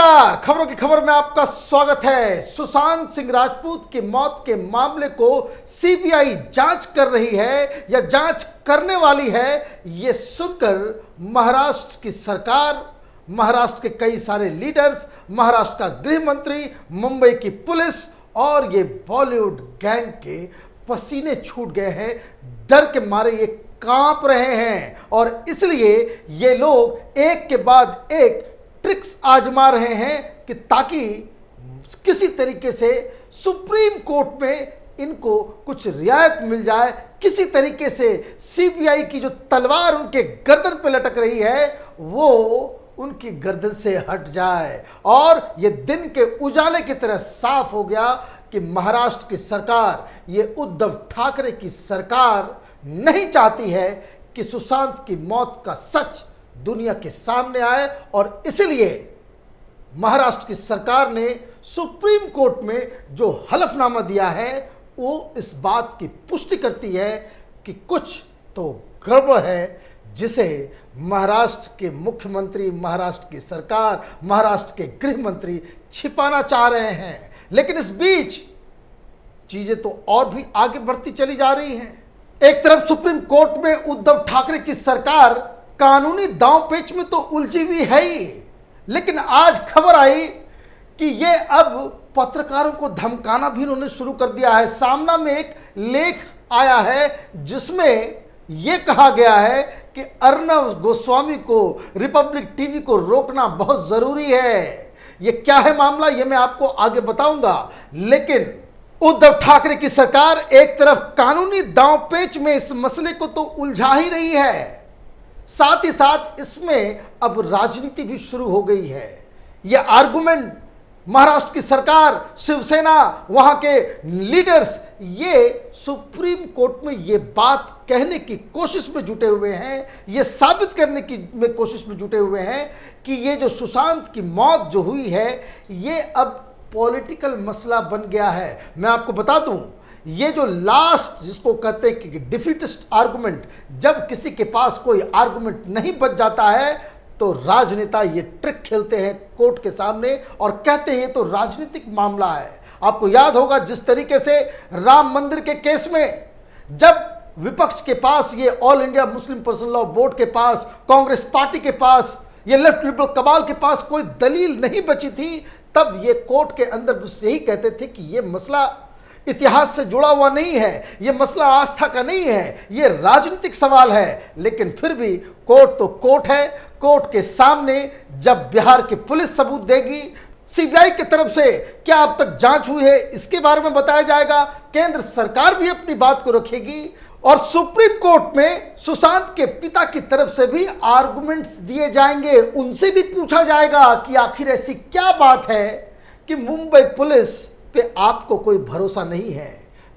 नमस्कार, खबरों की खबर में आपका स्वागत है। सुशांत सिंह राजपूत की मौत के मामले को सीबीआई जांच कर रही है या जांच करने वाली है, ये सुनकर महाराष्ट्र की सरकार, महाराष्ट्र के कई सारे लीडर्स, महाराष्ट्र का गृह मंत्री, मुंबई की पुलिस और ये बॉलीवुड गैंग के पसीने छूट गए हैं। डर के मारे ये कांप रहे हैं और इसलिए ये लोग एक के बाद एक ट्रिक्स आजमा रहे हैं कि ताकि किसी तरीके से सुप्रीम कोर्ट में इनको कुछ रियायत मिल जाए, किसी तरीके से सीबीआई की जो तलवार उनके गर्दन पे लटक रही है वो उनकी गर्दन से हट जाए। और ये दिन के उजाले की तरह साफ हो गया कि महाराष्ट्र की सरकार, ये उद्धव ठाकरे की सरकार नहीं चाहती है कि सुशांत की मौत का सच दुनिया के सामने आए और इसलिए महाराष्ट्र की सरकार ने सुप्रीम कोर्ट में जो हलफनामा दिया है वो इस बात की पुष्टि करती है कि कुछ तो गड़बड़ है, जिसे महाराष्ट्र के मुख्यमंत्री, महाराष्ट्र की सरकार, महाराष्ट्र के गृह मंत्री छिपाना चाह रहे हैं। लेकिन इस बीच चीजें तो और भी आगे बढ़ती चली जा रही हैं। एक तरफ सुप्रीम कोर्ट में उद्धव ठाकरे की सरकार कानूनी दांव पेच में तो उलझी हुई है ही, लेकिन आज खबर आई कि ये अब पत्रकारों को धमकाना भी उन्होंने शुरू कर दिया है। सामना में एक लेख आया है जिसमें यह कहा गया है कि अर्नब गोस्वामी को रिपब्लिक टीवी को रोकना बहुत जरूरी है। ये क्या है मामला, ये मैं आपको आगे बताऊंगा। लेकिन उद्धव ठाकरे की सरकार एक तरफ कानूनी दांव पेच में इस मसले को तो उलझा ही रही है, साथ ही साथ इसमें अब राजनीति भी शुरू हो गई है। यह आर्गुमेंट महाराष्ट्र की सरकार, शिवसेना, वहां के लीडर्स ये सुप्रीम कोर्ट में ये बात कहने की कोशिश में जुटे हुए हैं, ये साबित करने की कोशिश में जुटे हुए हैं कि ये जो सुशांत की मौत जो हुई है ये अब पॉलिटिकल मसला बन गया है। मैं आपको बता दूं, ये जो लास्ट जिसको कहते हैं कि डिफीटिस्ट आर्गुमेंट, जब किसी के पास कोई आर्गुमेंट नहीं बच जाता है तो राजनेता ये ट्रिक खेलते हैं कोर्ट के सामने और कहते हैं ये तो राजनीतिक मामला है। आपको याद होगा जिस तरीके से राम मंदिर के केस में जब विपक्ष के पास, ये all India Muslim personal law board के पास, कांग्रेस पार्टी के पास, ये लेफ्ट लिबरल कबाल के पास कोई दलील नहीं बची थी, तब ये कोर्ट के अंदर बस यही कहते थे कि ये मसला इतिहास से जुड़ा हुआ नहीं है, ये मसला आस्था का नहीं है, ये राजनीतिक सवाल है। लेकिन फिर भी कोर्ट तो कोर्ट है, कोर्ट के सामने जब बिहार की पुलिस सबूत देगी, सीबीआई की तरफ से क्या अब तक जांच हुई है इसके बारे में बताया जाएगा, केंद्र सरकार भी अपनी बात को रखेगी और सुप्रीम कोर्ट में सुशांत के पिता की तरफ से भी आर्गुमेंट्स दिए जाएंगे। उनसे भी पूछा जाएगा कि आखिर ऐसी क्या बात है कि मुंबई पुलिस पे आपको कोई भरोसा नहीं है।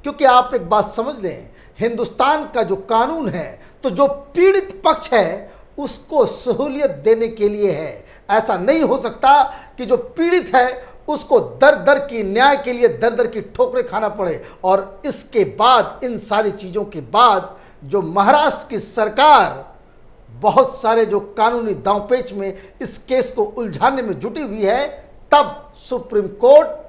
क्योंकि आप एक बात समझ लें, हिंदुस्तान का जो कानून है तो जो पीड़ित पक्ष है उसको सहूलियत देने के लिए है। ऐसा नहीं हो सकता कि जो पीड़ित है उसको दर दर की न्याय के लिए दर दर की ठोकरें खाना पड़े। और इसके बाद, इन सारी चीज़ों के बाद, जो महाराष्ट्र की सरकार बहुत सारे जो कानूनी दांवपेच में इस केस को उलझाने में जुटी हुई है, तब सुप्रीम कोर्ट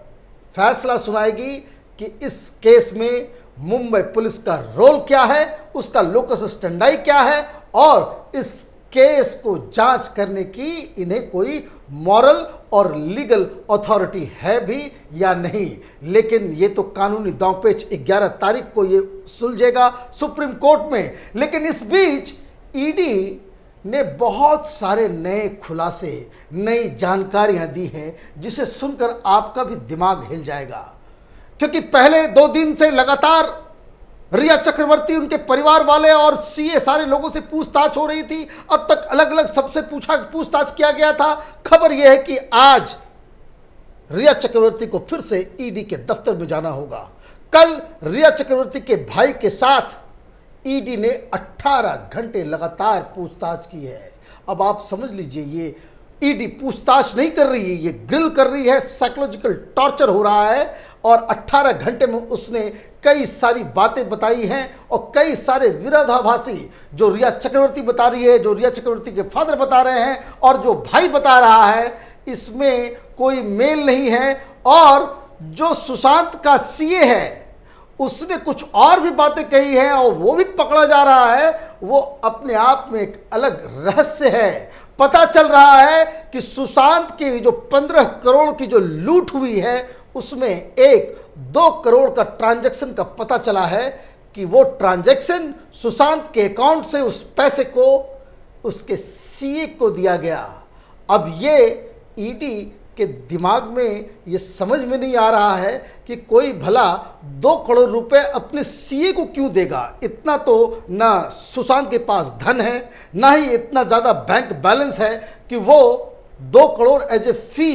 फैसला सुनाएगी कि इस केस में मुंबई पुलिस का रोल क्या है, उसका लोकस स्टैंडाई क्या है और इस केस को जांच करने की इन्हें कोई मॉरल और लीगल अथॉरिटी है भी या नहीं। लेकिन ये तो कानूनी दांवपेच 11 तारीख को ये सुलझेगा सुप्रीम कोर्ट में। लेकिन इस बीच ईडी ने बहुत सारे नए खुलासे, नई जानकारियां दी हैं जिसे सुनकर आपका भी दिमाग हिल जाएगा। क्योंकि पहले 2 दिन से लगातार रिया चक्रवर्ती, उनके परिवार वाले और सीए सारे लोगों से पूछताछ हो रही थी। अब तक अलग अलग सबसे पूछताछ किया गया था। खबर यह है कि आज रिया चक्रवर्ती को फिर से ईडी के दफ्तर में जाना होगा। कल रिया चक्रवर्ती के भाई के साथ ईडी ने 18 घंटे लगातार पूछताछ की है। अब आप समझ लीजिए, ये ईडी पूछताछ नहीं कर रही है, ये ग्रिल कर रही है, साइकोलॉजिकल टॉर्चर हो रहा है। और 18 घंटे में उसने कई सारी बातें बताई हैं और कई सारे विरोधाभासी, जो रिया चक्रवर्ती बता रही है, जो रिया चक्रवर्ती के फादर बता रहे हैं और जो भाई बता रहा है, इसमें कोई मेल नहीं है। और जो सुशांत का सीए है उसने कुछ और भी बातें कही हैं और वो भी पकड़ा जा रहा है। वो अपने आप में एक अलग रहस्य है। पता चल रहा है कि सुशांत की जो 15 करोड़ की जो लूट हुई है उसमें 1-2 करोड़ का ट्रांजैक्शन का पता चला है कि वो ट्रांजैक्शन सुशांत के अकाउंट से उस पैसे को उसके सीए को दिया गया। अब ये ईडी के दिमाग में ये समझ में नहीं आ रहा है कि कोई भला 2 करोड़ रुपए अपने सीए को क्यों देगा। इतना तो ना सुशांत के पास धन है, ना ही इतना ज़्यादा बैंक बैलेंस है कि वो 2 करोड़ एज ए फी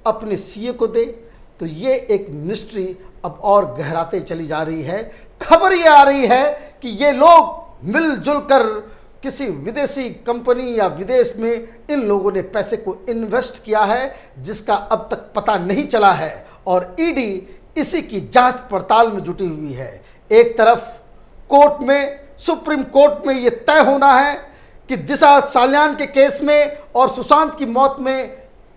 अपने सीए को दे। तो ये एक मिस्ट्री अब और गहराते चली जा रही है। खबर ये आ रही है कि ये लोग मिलजुल कर किसी विदेशी कंपनी या विदेश में इन लोगों ने पैसे को इन्वेस्ट किया है जिसका अब तक पता नहीं चला है और ईडी इसी की जांच पड़ताल में जुटी हुई है। एक तरफ कोर्ट में, सुप्रीम कोर्ट में ये तय होना है कि दिशा साल्यान के केस में और सुशांत की मौत में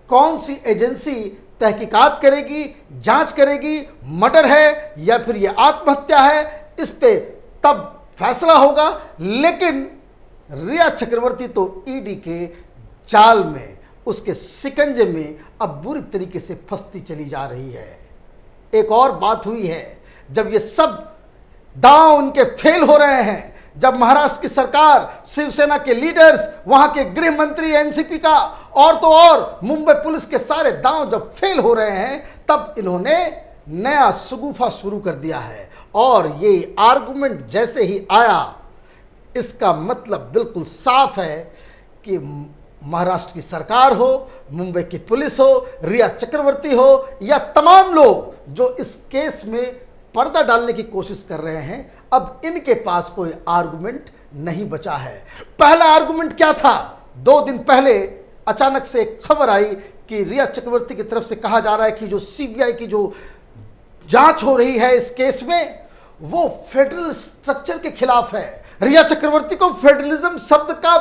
कौन सी एजेंसी तहकीकात करेगी, जांच करेगी, मर्डर है या फिर ये आत्महत्या है, इस पे तब फैसला होगा। लेकिन रिया चक्रवर्ती तो ईडी के जाल में, उसके शिकंजे में अब बुरी तरीके से फंसती चली जा रही है। एक और बात हुई है, जब ये सब दांव उनके फेल हो रहे हैं, जब महाराष्ट्र की सरकार, शिवसेना के लीडर्स, वहां के गृह मंत्री एनसीपी का और तो और मुंबई पुलिस के सारे दांव जब फेल हो रहे हैं, तब इन्होंने नया शगुफा शुरू कर दिया है। और ये आर्गुमेंट जैसे ही आया, इसका मतलब बिल्कुल साफ है कि महाराष्ट्र की सरकार हो, मुंबई की पुलिस हो, रिया चक्रवर्ती हो या तमाम लोग जो इस केस में पर्दा डालने की कोशिश कर रहे हैं, अब इनके पास कोई आर्गुमेंट नहीं बचा है। पहला आर्गुमेंट क्या था? 2 दिन पहले अचानक से एक खबर आई कि रिया चक्रवर्ती की तरफ से कहा जा रहा है कि जो सीबीआई की जो जांच हो रही है इस केस में, वो फेडरल स्ट्रक्चर के खिलाफ है। रिया चक्रवर्ती को फेडरलिज्म शब्द का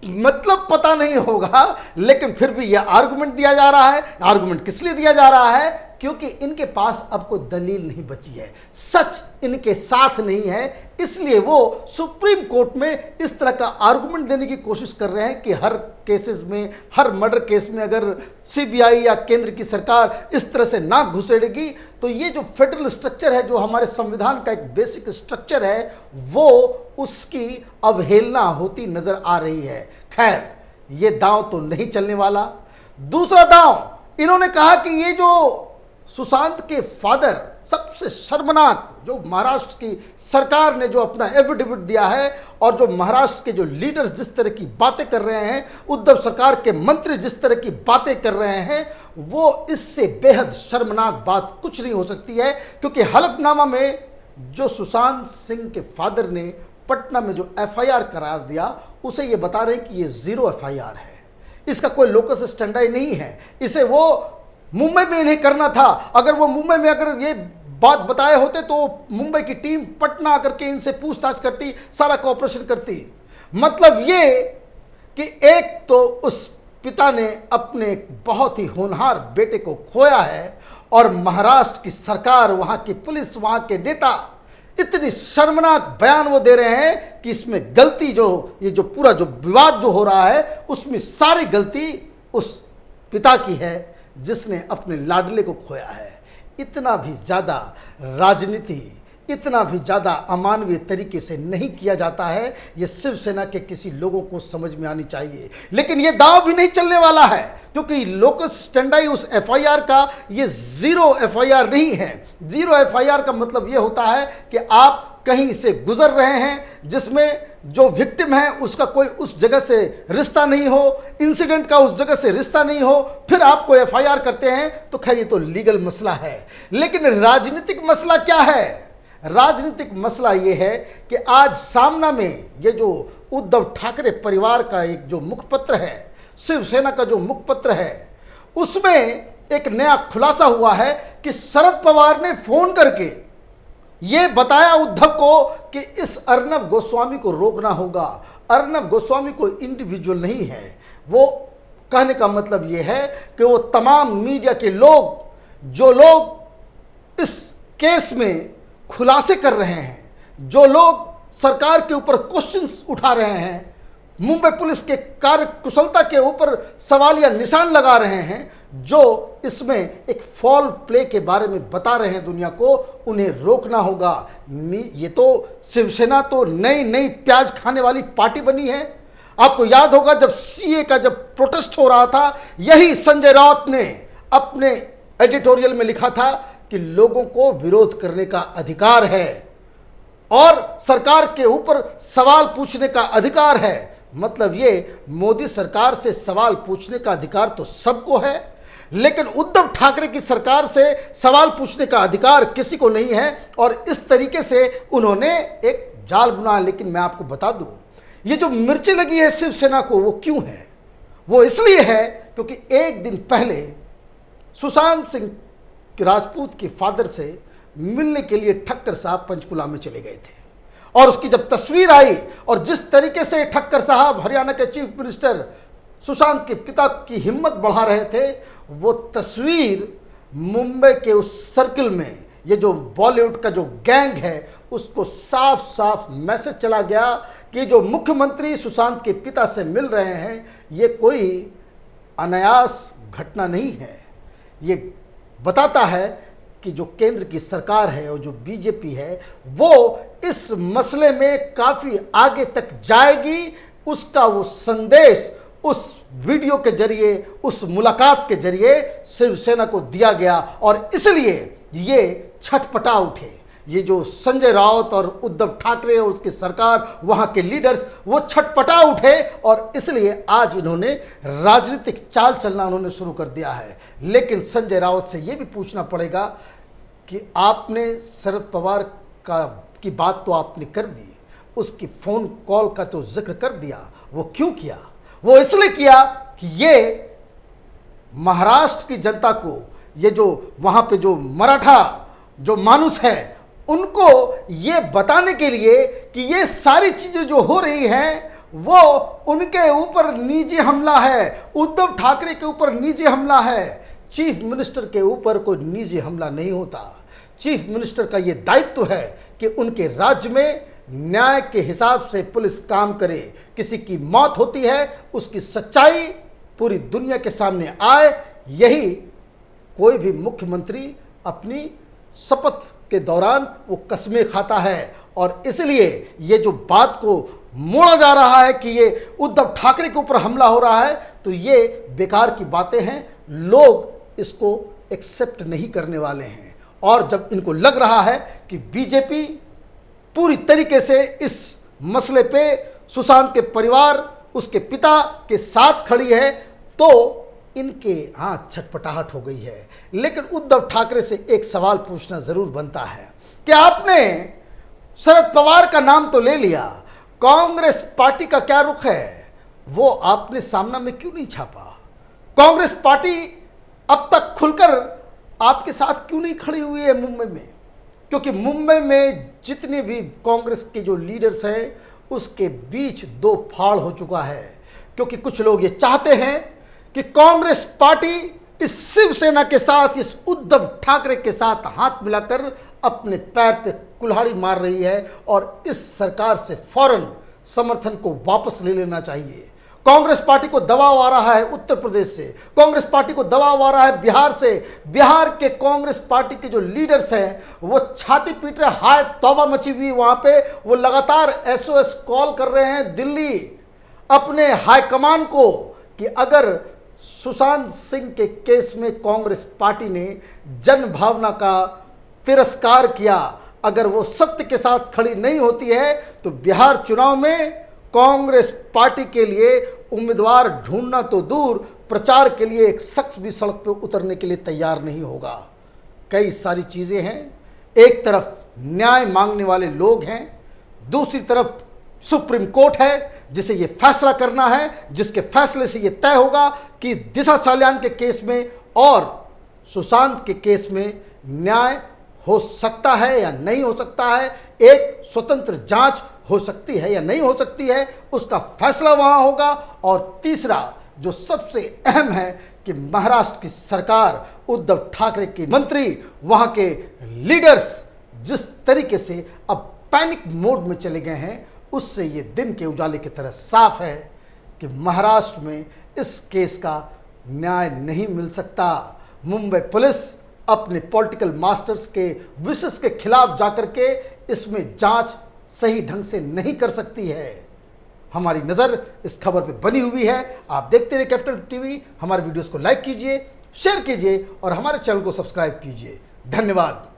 मतलब पता नहीं होगा, लेकिन फिर भी यह आर्गुमेंट दिया जा रहा है। आर्गुमेंट किस लिए दिया जा रहा है? क्योंकि इनके पास अब कोई दलील नहीं बची है, सच इनके साथ नहीं है, इसलिए वो सुप्रीम कोर्ट में इस तरह का आर्गुमेंट देने की कोशिश कर रहे हैं कि हर केसेस में, हर मर्डर केस में अगर सीबीआई या केंद्र की सरकार इस तरह से ना घुसेड़ेगी तो ये जो फेडरल स्ट्रक्चर है, जो हमारे संविधान का एक बेसिक स्ट्रक्चर है, वो उसकी अवहेलना होती नजर आ रही है। खैर, ये दांव तो नहीं चलने वाला। दूसरा दांव, इन्होंने कहा कि ये जो सुशांत के फादर, सबसे शर्मनाक, जो महाराष्ट्र की सरकार ने जो अपना एफिडेविट दिया है और जो महाराष्ट्र के जो लीडर्स जिस तरह की बातें कर रहे हैं, उद्धव सरकार के मंत्री जिस तरह की बातें कर रहे हैं, वो इससे बेहद शर्मनाक बात कुछ नहीं हो सकती है। क्योंकि हलफनामा में जो सुशांत सिंह के फादर ने पटना में जो एफआईआर करार दिया, उसे ये बता रहे हैं कि ये 0 एफआईआर है, इसका कोई लोकस स्टैंडर्ड नहीं है, इसे वो मुंबई में इन्हें करना था। अगर वो मुंबई में अगर ये बात बताए होते तो मुंबई की टीम पटना आकर के इनसे पूछताछ करती, सारा कोऑपरेशन करती। मतलब ये कि एक तो उस पिता ने अपने एक बहुत ही होनहार बेटे को खोया है और महाराष्ट्र की सरकार, वहाँ की पुलिस, वहाँ के नेता इतनी शर्मनाक बयान वो दे रहे हैं कि इसमें गलती, जो ये जो पूरा जो विवाद जो हो रहा है, उसमें सारी गलती उस पिता की है जिसने अपने लाडले को खोया है। इतना भी ज़्यादा राजनीति, इतना भी ज़्यादा अमानवीय तरीके से नहीं किया जाता है, ये शिवसेना के किसी लोगों को समझ में आनी चाहिए। लेकिन ये दांव भी नहीं चलने वाला है, क्योंकि लोकस स्टैंडर्ड उस एफआईआर का ये 0 एफआईआर नहीं है। 0 एफआईआर का मतलब ये होता है कि आप कहीं से गुजर रहे हैं जिसमें जो विक्टिम है उसका कोई उस जगह से रिश्ता नहीं हो, इंसिडेंट का उस जगह से रिश्ता नहीं हो, फिर आप कोई एफआईआर करते हैं तो खैर ये तो लीगल मसला है। लेकिन राजनीतिक मसला क्या है? राजनीतिक मसला ये है कि आज सामना में ये जो उद्धव ठाकरे परिवार का एक जो मुखपत्र है, शिवसेना का जो मुखपत्र है, उसमें एक नया खुलासा हुआ है कि शरद पवार ने फोन करके ये बताया उद्धव को कि इस अर्नब गोस्वामी को रोकना होगा। अर्नब गोस्वामी कोई इंडिविजुअल नहीं है, वो कहने का मतलब ये है कि वो तमाम मीडिया के लोग, जो लोग इस केस में खुलासे कर रहे हैं, जो लोग सरकार के ऊपर क्वेश्चंस उठा रहे हैं, मुंबई पुलिस के कार्य कुशलता के ऊपर सवाल या निशान लगा रहे हैं, जो इसमें एक फॉल प्ले के बारे में बता रहे हैं दुनिया को, उन्हें रोकना होगा। ये तो शिवसेना तो नई नई प्याज खाने वाली पार्टी बनी है। आपको याद होगा जब सीए का जब प्रोटेस्ट हो रहा था, यही संजय राउत ने अपने एडिटोरियल में लिखा था कि लोगों को विरोध करने का अधिकार है और सरकार के ऊपर सवाल पूछने का अधिकार है। मतलब ये मोदी सरकार से सवाल पूछने का अधिकार तो सबको है, लेकिन उद्धव ठाकरे की सरकार से सवाल पूछने का अधिकार किसी को नहीं है। और इस तरीके से उन्होंने एक जाल बुना। लेकिन मैं आपको बता दूं, ये जो मिर्ची लगी है शिवसेना को, वो क्यों है? वो इसलिए है क्योंकि एक दिन पहले सुशांत सिंह राजपूत के फादर से मिलने के लिए ठक्कर साहब पंचकुला में चले गए थे, और उसकी जब तस्वीर आई और जिस तरीके से ठक्कर साहब हरियाणा के चीफ मिनिस्टर सुशांत के पिता की हिम्मत बढ़ा रहे थे, वो तस्वीर मुंबई के उस सर्कल में, ये जो बॉलीवुड का जो गैंग है, उसको साफ साफ मैसेज चला गया कि जो मुख्यमंत्री सुशांत के पिता से मिल रहे हैं, ये कोई अनायास घटना नहीं है। ये बताता है कि जो केंद्र की सरकार है और जो बीजेपी है, वो इस मसले में काफ़ी आगे तक जाएगी। उसका वो संदेश उस वीडियो के जरिए, उस मुलाकात के जरिए शिवसेना को दिया गया, और इसलिए ये छटपटा उठे। ये जो संजय राउत और उद्धव ठाकरे और उसकी सरकार, वहाँ के लीडर्स, वो छटपटा उठे, और इसलिए आज इन्होंने राजनीतिक चाल चलना उन्होंने शुरू कर दिया है। लेकिन संजय राउत से ये भी पूछना पड़ेगा कि आपने शरद पवार की बात तो आपने कर दी, उसकी फ़ोन कॉल का तो जिक्र कर दिया, वो क्यों किया? वो इसलिए किया कि ये महाराष्ट्र की जनता को, ये जो वहाँ पे जो मराठा जो मानुस है, उनको ये बताने के लिए कि ये सारी चीज़ें जो हो रही हैं वो उनके ऊपर निजी हमला है, उद्धव ठाकरे के ऊपर निजी हमला है। चीफ मिनिस्टर के ऊपर कोई निजी हमला नहीं होता। चीफ मिनिस्टर का ये दायित्व है कि उनके राज्य में न्याय के हिसाब से पुलिस काम करे। किसी की मौत होती है, उसकी सच्चाई पूरी दुनिया के सामने आए, यही कोई भी मुख्यमंत्री अपनी शपथ के दौरान वो कसमें खाता है। और इसलिए ये जो बात को मोड़ा जा रहा है कि ये उद्धव ठाकरे के ऊपर हमला हो रहा है, तो ये बेकार की बातें हैं। लोग इसको एक्सेप्ट नहीं करने वाले हैं, और जब इनको लग रहा है कि बीजेपी पूरी तरीके से इस मसले पे सुशांत के परिवार, उसके पिता के साथ खड़ी है, तो इनके हाँ छटपटाहट हो गई है। लेकिन उद्धव ठाकरे से एक सवाल पूछना ज़रूर बनता है कि आपने शरद पवार का नाम तो ले लिया, कांग्रेस पार्टी का क्या रुख है? वो आपने सामना में क्यों नहीं छापा? कांग्रेस पार्टी अब तक खुलकर आपके साथ क्यों नहीं खड़ी हुई है मुंबई में? क्योंकि मुंबई में जितने भी कांग्रेस के जो लीडर्स हैं, उसके बीच दो फाड़ हो चुका है। क्योंकि कुछ लोग ये चाहते हैं कि कांग्रेस पार्टी इस शिवसेना के साथ, इस उद्धव ठाकरे के साथ हाथ मिलाकर अपने पैर पे कुल्हाड़ी मार रही है, और इस सरकार से फौरन समर्थन को वापस ले लेना चाहिए। कांग्रेस पार्टी को दबाव आ रहा है उत्तर प्रदेश से, कांग्रेस पार्टी को दबाव आ रहा है बिहार से। बिहार के कांग्रेस पार्टी के जो लीडर्स हैं, वो छाती पीट रहे, हाय तौबा मची हुई वहाँ पे। वो लगातार एसओएस कॉल कर रहे हैं दिल्ली अपने हाईकमान को कि अगर सुशांत सिंह के केस में कांग्रेस पार्टी ने जन भावना का तिरस्कार किया, अगर वो सत्य के साथ खड़ी नहीं होती है, तो बिहार चुनाव में कांग्रेस पार्टी के लिए उम्मीदवार ढूंढना तो दूर, प्रचार के लिए एक शख्स भी सड़क पर उतरने के लिए तैयार नहीं होगा। कई सारी चीज़ें हैं। एक तरफ न्याय मांगने वाले लोग हैं, दूसरी तरफ सुप्रीम कोर्ट है जिसे ये फैसला करना है, जिसके फैसले से ये तय होगा कि दिशा सालियान के केस में और सुशांत के केस में न्याय हो सकता है या नहीं हो सकता है, एक स्वतंत्र जांच हो सकती है या नहीं हो सकती है, उसका फैसला वहाँ होगा। और तीसरा, जो सबसे अहम है कि महाराष्ट्र की सरकार, उद्धव ठाकरे के मंत्री, वहां के लीडर्स जिस तरीके से अब पैनिक मोड में चले गए हैं, उससे ये दिन के उजाले की तरह साफ है कि महाराष्ट्र में इस केस का न्याय नहीं मिल सकता। मुंबई पुलिस अपने पॉलिटिकल मास्टर्स के विशेष के खिलाफ जाकर के इसमें जांच सही ढंग से नहीं कर सकती है। हमारी नज़र इस खबर पे बनी हुई है। आप देखते रहिए कैपिटल टीवी। हमारे वीडियोस को लाइक कीजिए, शेयर कीजिए और हमारे चैनल को सब्सक्राइब कीजिए। धन्यवाद।